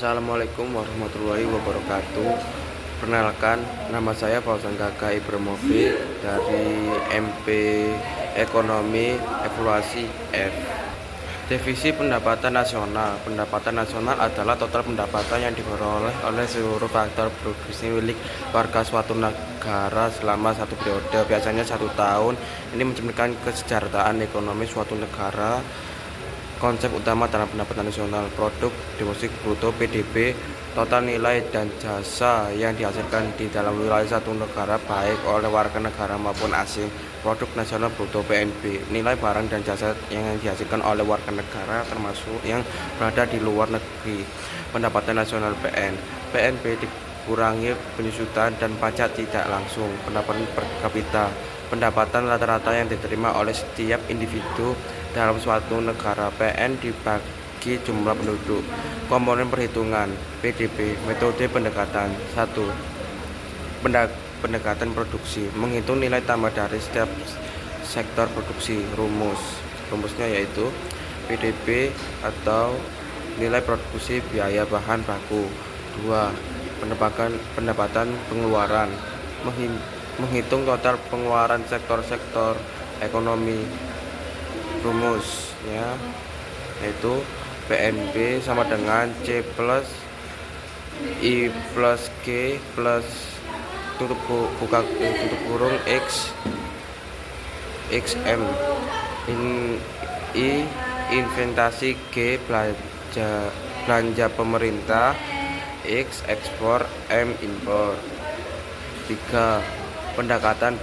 Assalamualaikum warahmatullahi wabarakatuh. Perkenalkan, nama saya Fauzan Gagah Ibramovic dari MP Ekonomi Evaluasi F. Definisi pendapatan nasional. Pendapatan nasional adalah total pendapatan yang diperoleh oleh seluruh faktor produksi milik warga suatu negara selama satu periode, biasanya 1 tahun. Ini mencerminkan kesejahteraan ekonomi suatu negara. Konsep utama dalam pendapatan nasional: produk domestik bruto (PDB), total nilai dan jasa yang dihasilkan di dalam wilayah satu negara baik oleh warga negara maupun asing. Produk nasional bruto (PNB), nilai barang dan jasa yang dihasilkan oleh warga negara termasuk yang berada di luar negeri. Pendapatan nasional PNB dikurangi penyusutan dan pajak tidak langsung. Pendapatan per kapita, pendapatan rata-rata yang diterima oleh setiap individu dalam suatu negara. PN dibagi jumlah penduduk. Komponen perhitungan PDB. Metode pendekatan 1. Pendekatan produksi, menghitung nilai tambah dari setiap sektor produksi. Rumusnya yaitu PDB atau nilai produksi biaya bahan baku. 2. Pendapatan pengeluaran, menghitung total pengeluaran sektor-sektor ekonomi. Rumusnya yaitu PNB sama dengan C plus I plus G plus tutup kurung X XM. I investasi, G belanja pemerintah, X ekspor, M impor. 3. Pendapatan,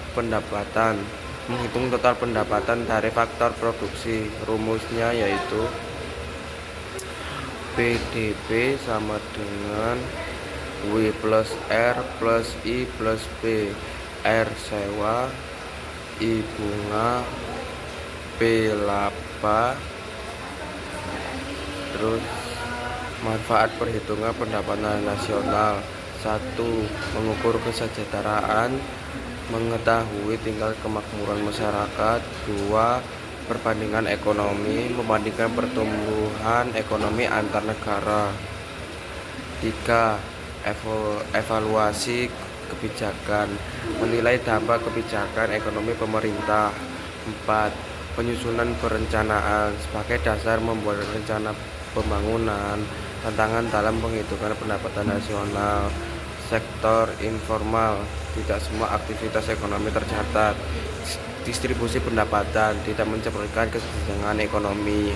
menghitung total pendapatan dari faktor produksi. Rumusnya yaitu PDB sama dengan W plus R plus I plus P. R sewa, I bunga, P laba. Terus manfaat perhitungan pendapatan nasional. 1. Mengukur kesejahteraan, mengetahui tingkat kemakmuran masyarakat. 2. Perbandingan ekonomi, membandingkan pertumbuhan ekonomi antar negara. 3. Evaluasi kebijakan, menilai dampak kebijakan ekonomi pemerintah. 4. Penyusunan perencanaan sebagai dasar membuat rencana pembangunan. Tantangan dalam penghitungan pendapatan nasional. Sektor informal, tidak semua aktivitas ekonomi tercatat. Distribusi pendapatan, tidak mencerminkan kesenjangan ekonomi.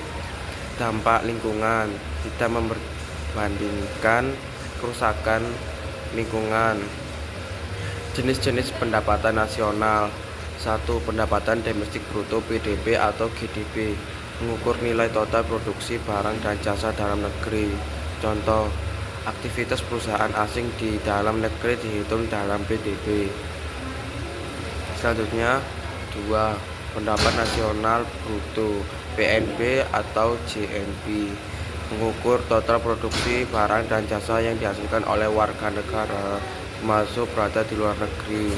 Dampak lingkungan, tidak membandingkan kerusakan lingkungan. Jenis-jenis pendapatan nasional. 1. Pendapatan domestik bruto (PDB) atau GDP, mengukur nilai total produksi barang dan jasa dalam negeri. Contoh, aktivitas perusahaan asing di dalam negeri dihitung dalam PDB. Selanjutnya 2. Pendapatan nasional bruto (PNB) atau JNB, mengukur total produksi barang dan jasa yang dihasilkan oleh warga negara termasuk berada di luar negeri.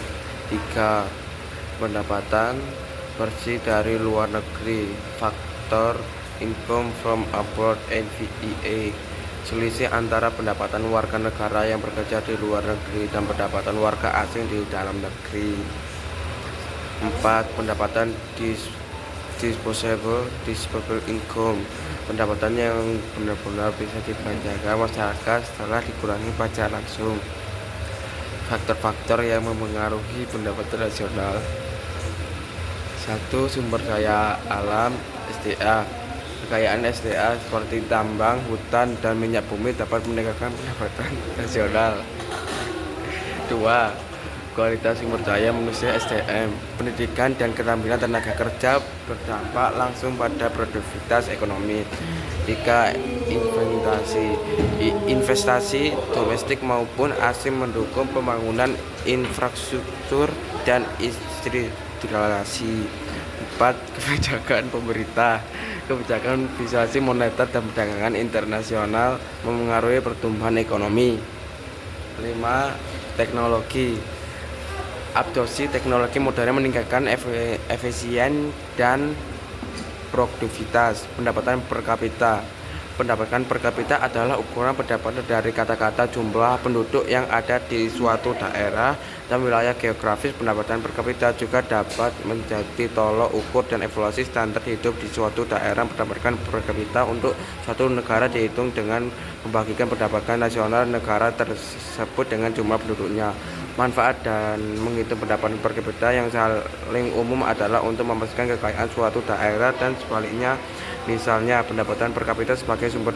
3. Pendapatan bersih dari luar negeri, faktor income from abroad (NVIA), selisih antara pendapatan warga negara yang bekerja di luar negeri dan pendapatan warga asing di dalam negeri. 4. Pendapatan disposable income, pendapatan yang benar-benar bisa dibelanjakan masyarakat setelah dikurangi pajak langsung. Faktor-faktor yang mempengaruhi pendapatan nasional. 1. Sumber daya alam (SDA). Kekayaan SDA seperti tambang, hutan, dan minyak bumi dapat meningkatkan pendapatan nasional. 2. Kualitas sumber daya manusia (SDM). Pendidikan dan keterampilan tenaga kerja berdampak langsung pada produktivitas ekonomi. 3. Investasi domestik maupun asing mendukung pembangunan infrastruktur dan industrialisasi. 4. Kebijakan pemerintah. Kebijakan fiskal, moneter, dan perdagangan internasional memengaruhi pertumbuhan ekonomi. 5. Teknologi. Adopsi teknologi modern meningkatkan efisien dan produktivitas. Pendapatan per kapita. pendapatan per kapita adalah ukuran pendapatan dari kata-kata jumlah penduduk yang ada di suatu daerah dan wilayah geografis. Pendapatan per kapita juga dapat menjadi tolok ukur dan evaluasi standar hidup di suatu daerah. Pendapatan per kapita untuk suatu negara dihitung dengan membagikan pendapatan nasional negara tersebut dengan jumlah penduduknya. Manfaat dan menghitung pendapatan per kapita yang paling umum adalah untuk memastikan kekayaan suatu daerah dan sebaliknya. Misalnya, pendapatan per kapita sebagai sumber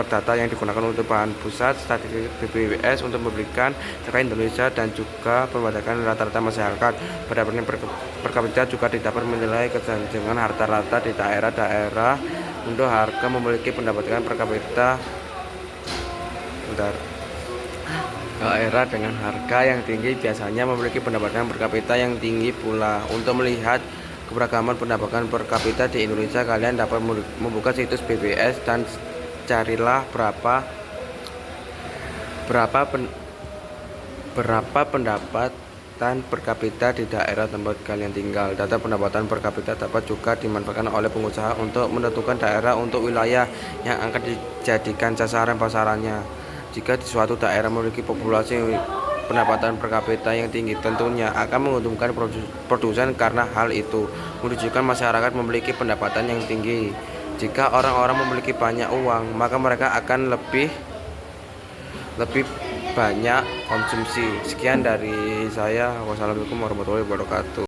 data yang digunakan untuk bahan pusat statistik BPS untuk memberikan data Indonesia dan juga perbandingan rata-rata masyarakat. Pendapatan per kapita juga dapat menilai kesenjangan harta rata di daerah-daerah. Untuk harga memiliki pendapatan per kapita daerah dengan harga yang tinggi biasanya memiliki pendapatan per kapita yang tinggi pula. Untuk melihat keberagaman pendapatan per kapita di Indonesia, kalian dapat membuka situs BPS dan carilah berapa pendapatan per kapita di daerah tempat kalian tinggal. Data pendapatan per kapita dapat juga dimanfaatkan oleh pengusaha untuk menentukan daerah untuk wilayah yang akan dijadikan sasaran pasarannya. Jika di suatu daerah memiliki populasi pendapatan per kapita yang tinggi, tentunya akan menguntungkan produsen karena hal itu menunjukkan masyarakat memiliki pendapatan yang tinggi. Jika orang-orang memiliki banyak uang, maka mereka akan lebih banyak konsumsi. Sekian dari saya. Wassalamualaikum warahmatullahi wabarakatuh.